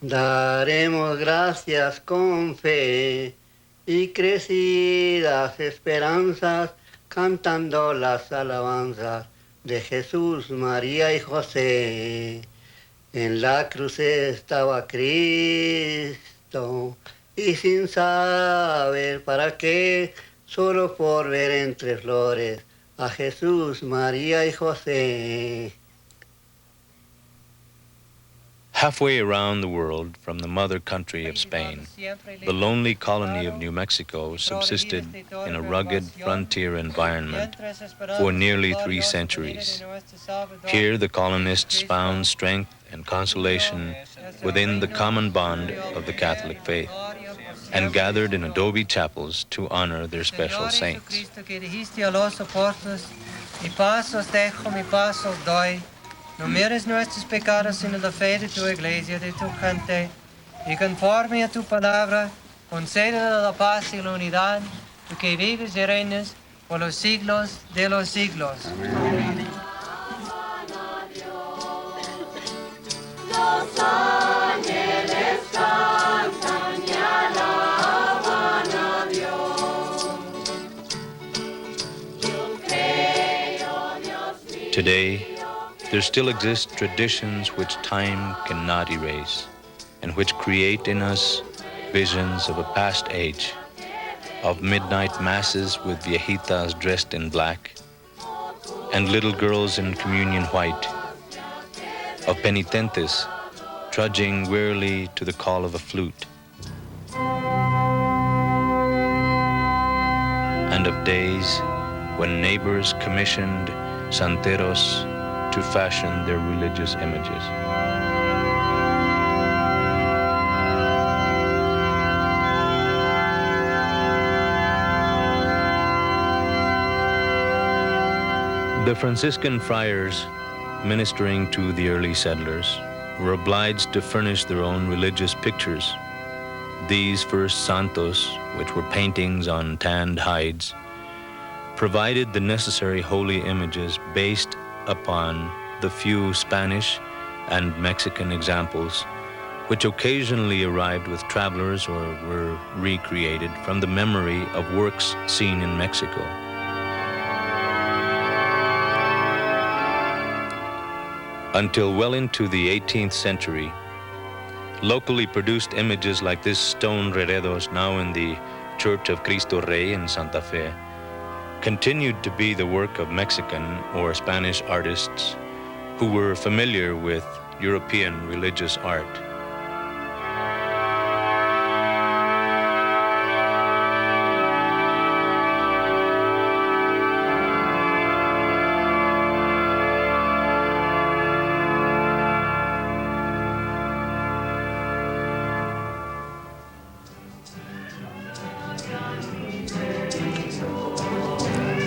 Daremos gracias con fe y crecidas esperanzas, cantando las alabanzas de Jesús, María y José. En la cruz estaba Cristo y sin saber para qué, solo por ver entre flores a Jesús, María y José. Halfway around the world from the mother country of Spain, the lonely colony of New Mexico subsisted in a rugged frontier environment for nearly 3 centuries. Here the colonists found strength and consolation within the common bond of the Catholic faith and gathered in adobe chapels to honor their special saints. No mires nuestros pecados, sino la fe de tu iglesia, de tu gente, y conforme a tu palabra, concédenos la paz y la unidad, tú que vives y reinas por los siglos de los siglos. Amén. Los ángeles cantan y alaban a Dios. Yo creo, Dios mío. Today, there still exist traditions which time cannot erase, and which create in us visions of a past age, of midnight masses with viejitas dressed in black, and little girls in communion white, of penitentes trudging wearily to the call of a flute, and of days when neighbors commissioned Santeros to fashion their religious images. The Franciscan friars ministering to the early settlers were obliged to furnish their own religious pictures. These first santos, which were paintings on tanned hides, provided the necessary holy images based upon the few Spanish and Mexican examples, which occasionally arrived with travelers or were recreated from the memory of works seen in Mexico. Until well into the 18th century, locally produced images like this stone reredos now in the Church of Cristo Rey in Santa Fe continued to be the work of Mexican or Spanish artists who were familiar with European religious art.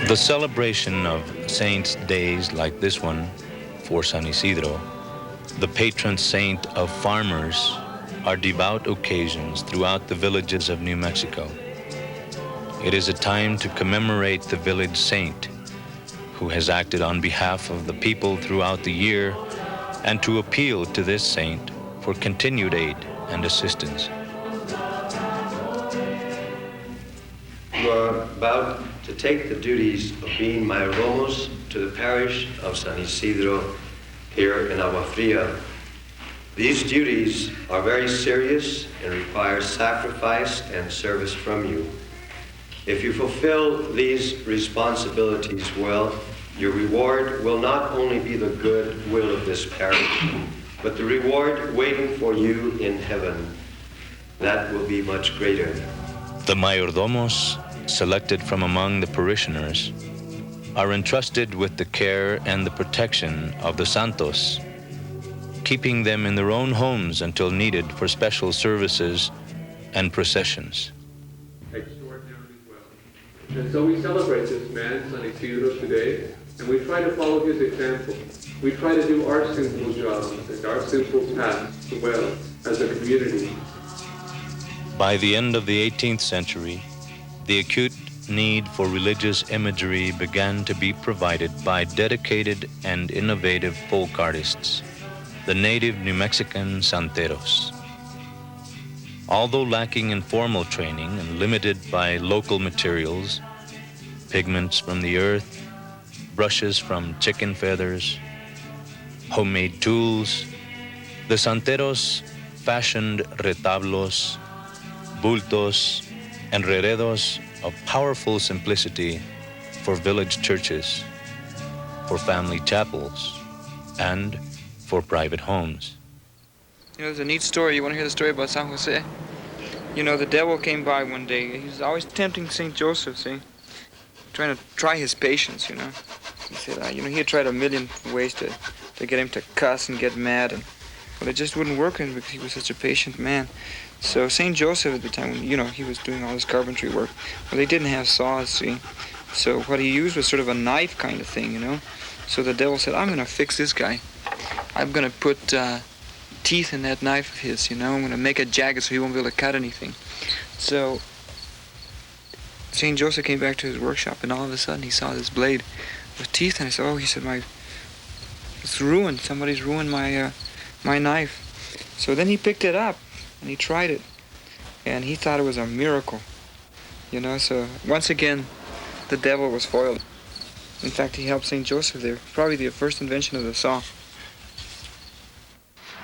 The celebration of saints' days like this one for San Isidro, the patron saint of farmers, are devout occasions throughout the villages of New Mexico. It is a time to commemorate the village saint who has acted on behalf of the people throughout the year and to appeal to this saint for continued aid and assistance. You are about to take the duties of being mayordomos to the parish of San Isidro here in Agua Fria. These duties are very serious and require sacrifice and service from you. If you fulfill these responsibilities well, your reward will not only be the good will of this parish, but the reward waiting for you in heaven. That will be much greater. The mayordomos, selected from among the parishioners, are entrusted with the care and the protection of the santos, keeping them in their own homes until needed for special services and processions. Extraordinarily well. And so we celebrate this man, San Isidro, today, and we try to follow his example. We try to do our simple job and our simple task well as a community. By the end of the 18th century, the acute need for religious imagery began to be provided by dedicated and innovative folk artists, the native New Mexican Santeros. Although lacking in formal training and limited by local materials, pigments from the earth, brushes from chicken feathers, homemade tools, the Santeros fashioned retablos, bultos, and reredos of powerful simplicity for village churches, for family chapels, and for private homes. You know, there's a neat story. You want to hear the story about San Jose? You know, the devil came by one day. He was always tempting St. Joseph, see? Trying to try his patience, you know. He said, you know, he had tried a million ways to get him to cuss and get mad, but it just wouldn't work on him because he was such a patient man. So St. Joseph at the time, when, you know, he was doing all his carpentry work, well, they didn't have saws, see? So what he used was sort of a knife kind of thing, you know. So the devil said, I'm going to fix this guy. I'm going to put teeth in that knife of his, you know. I'm going to make it jagged so he won't be able to cut anything. So St. Joseph came back to his workshop, and all of a sudden he saw this blade with teeth, and I said, oh, he said, it's ruined. Somebody's ruined my knife. So then he picked it up, and he tried it, and he thought it was a miracle, you know. So once again, the devil was foiled. In fact, he helped St. Joseph there. Probably the first invention of the saw.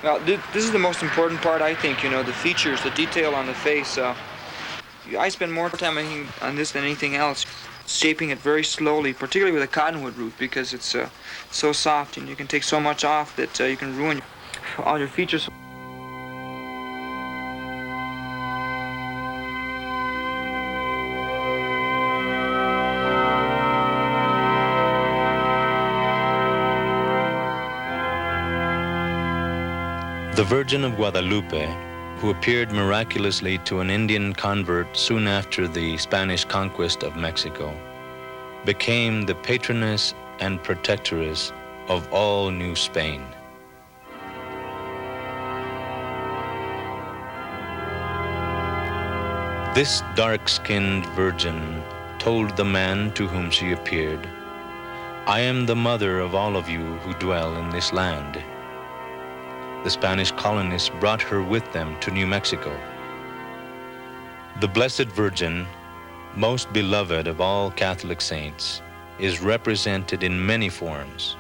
Well, this is the most important part, I think, you know, the features, the detail on the face. I spend more time on this than anything else, shaping it very slowly, particularly with a cottonwood root, because it's so soft and you can take so much off that you can ruin all your features. The Virgin of Guadalupe, who appeared miraculously to an Indian convert soon after the Spanish conquest of Mexico, became the patroness and protectress of all New Spain. This dark-skinned virgin told the man to whom she appeared, I am the mother of all of you who dwell in this land. The Spanish colonists brought her with them to New Mexico. The Blessed Virgin, most beloved of all Catholic saints, is represented in many forms.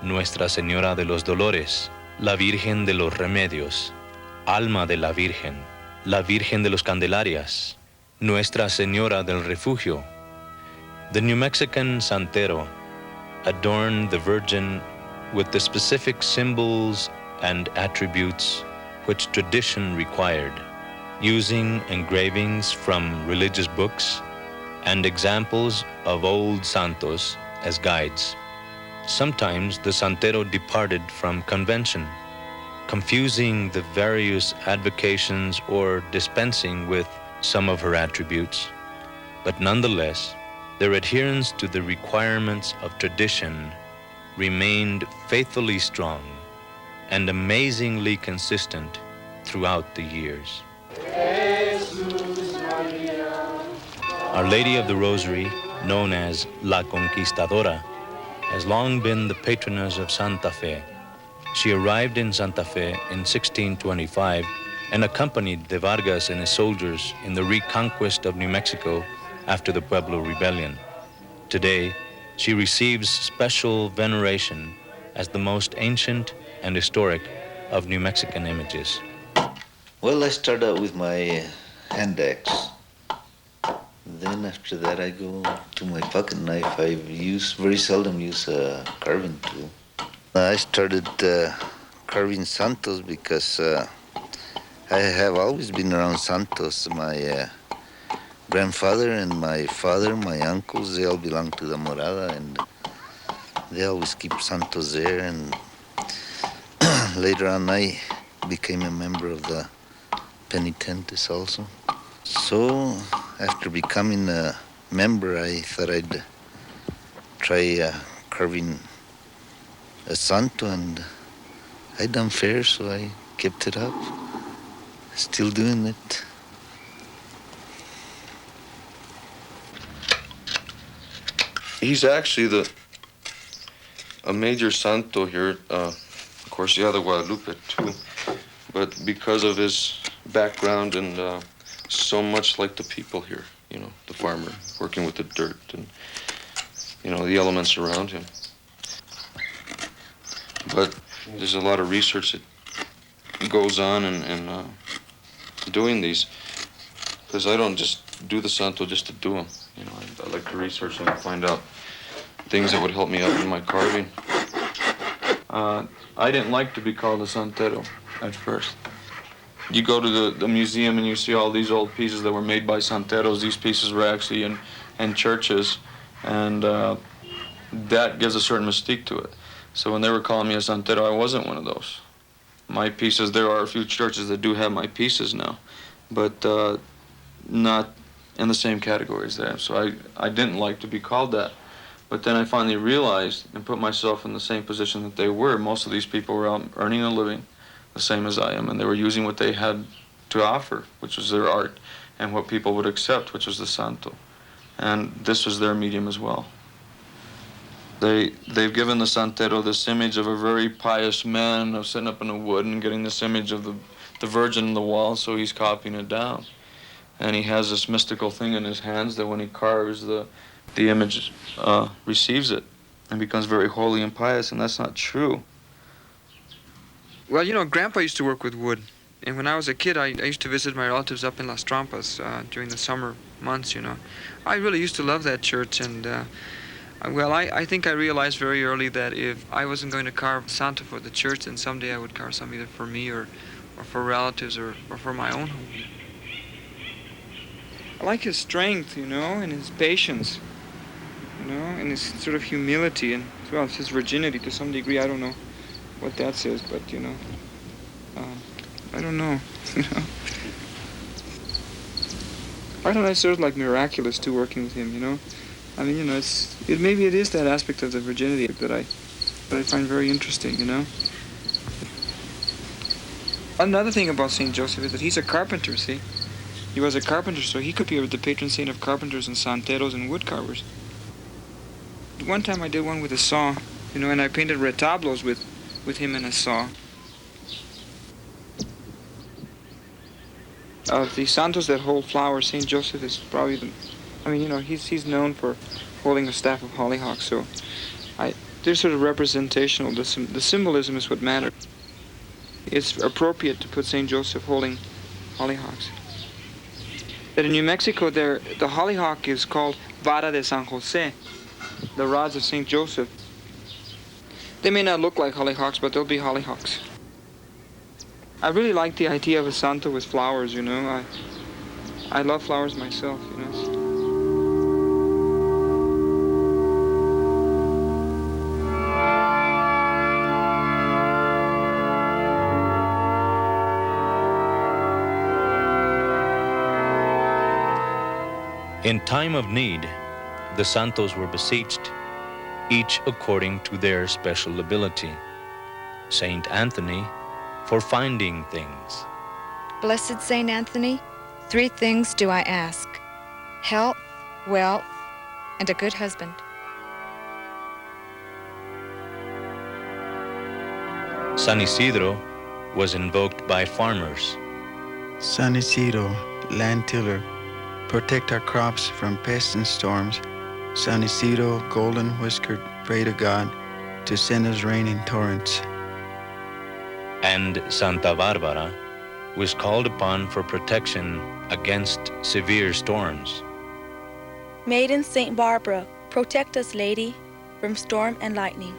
Nuestra Señora de los Dolores, la Virgen de los Remedios, Alma de la Virgen, la Virgen de los Candelarias, Nuestra Señora del Refugio. The New Mexican Santero adorned the Virgin with the specific symbols and attributes which tradition required, using engravings from religious books and examples of old santos as guides. Sometimes the Santero departed from convention, confusing the various advocations or dispensing with some of her attributes, but nonetheless, their adherence to the requirements of tradition remained faithfully strong and amazingly consistent throughout the years. Our Lady of the Rosary, known as La Conquistadora, has long been the patroness of Santa Fe. She arrived in Santa Fe in 1625 and accompanied de Vargas and his soldiers in the reconquest of New Mexico after the Pueblo Rebellion. Today, she receives special veneration as the most ancient and historic of New Mexican images. Well, I start out with my hand axe. Then after that I go to my pocket knife. Very seldom use a carving tool. I started carving santos because I have always been around santos. My grandfather and my father, my uncles, they all belong to the Morada, and they always keep santos there. And later on, I became a member of the penitentes also. So after becoming a member, I thought I'd try carving a santo, and I done fair, so I kept it up. Still doing it. He's actually a major santo here. Of course, the other Guadalupe too. But because of his background and so much like the people here, you know, the farmer working with the dirt and, you know, the elements around him. But there's a lot of research that goes on in doing these, because I don't just do the Santo just to do them. You know, I like to research them and find out things that would help me out in my carving. I didn't like to be called a Santero at first. You go to the museum and you see all these old pieces that were made by Santeros. These pieces were actually in churches, and that gives a certain mystique to it. So when they were calling me a Santero, I wasn't one of those. My pieces, there are a few churches that do have my pieces now, but not in the same category as them. So I didn't like to be called that. But then I finally realized and put myself in the same position that they were. Most of these people were out earning a living the same as I am, and they were using what they had to offer, which was their art, and what people would accept, which was the Santo. And this was their medium as well. They've given the Santero this image of a very pious man of sitting up in the wood and getting this image of the Virgin on the wall, so he's copying it down. And he has this mystical thing in his hands that when he carves, the image receives it and becomes very holy and pious, and that's not true. Well, you know, Grandpa used to work with wood. And when I was a kid, I used to visit my relatives up in Las Trampas during the summer months, you know. I really used to love that church, and well, I think I realized very early that if I wasn't going to carve Santa for the church, then someday I would carve some either for me or for relatives or for my own home. I like his strength, you know, and his patience, you know, and his sort of humility, and well, it's his virginity to some degree. I don't know what that says, but, you know, I don't know, you know. I don't know, it's sort of like miraculous too, working with him, you know. I mean, you know, maybe it is that aspect of the virginity that I find very interesting, you know. Another thing about St. Joseph is that he's a carpenter, see. He was a carpenter, so he could be the patron saint of carpenters and santeros and wood carvers. One time I did one with a saw, you know, and I painted retablos with him and a saw. Of the santos that hold flowers, St. Joseph is probably I mean, you know, he's known for holding a staff of hollyhocks, so they're sort of representational. The symbolism is what matters. It's appropriate to put St. Joseph holding hollyhocks. But in New Mexico, the hollyhock is called Vara de San Jose, the rods of St. Joseph. They may not look like hollyhocks, but they'll be hollyhocks. I really like the idea of a Santo with flowers, you know. I love flowers myself, you know. In time of need, the Santos were beseeched, each according to their special ability. Saint Anthony, for finding things. Blessed Saint Anthony, 3 things do I ask: health, wealth, and a good husband. San Isidro was invoked by farmers. San Isidro, land tiller, protect our crops from pests and storms. San Isidro, golden whiskered, pray to God to send us rain in torrents. And Santa Barbara was called upon for protection against severe storms. Maiden Saint Barbara, protect us, Lady, from storm and lightning.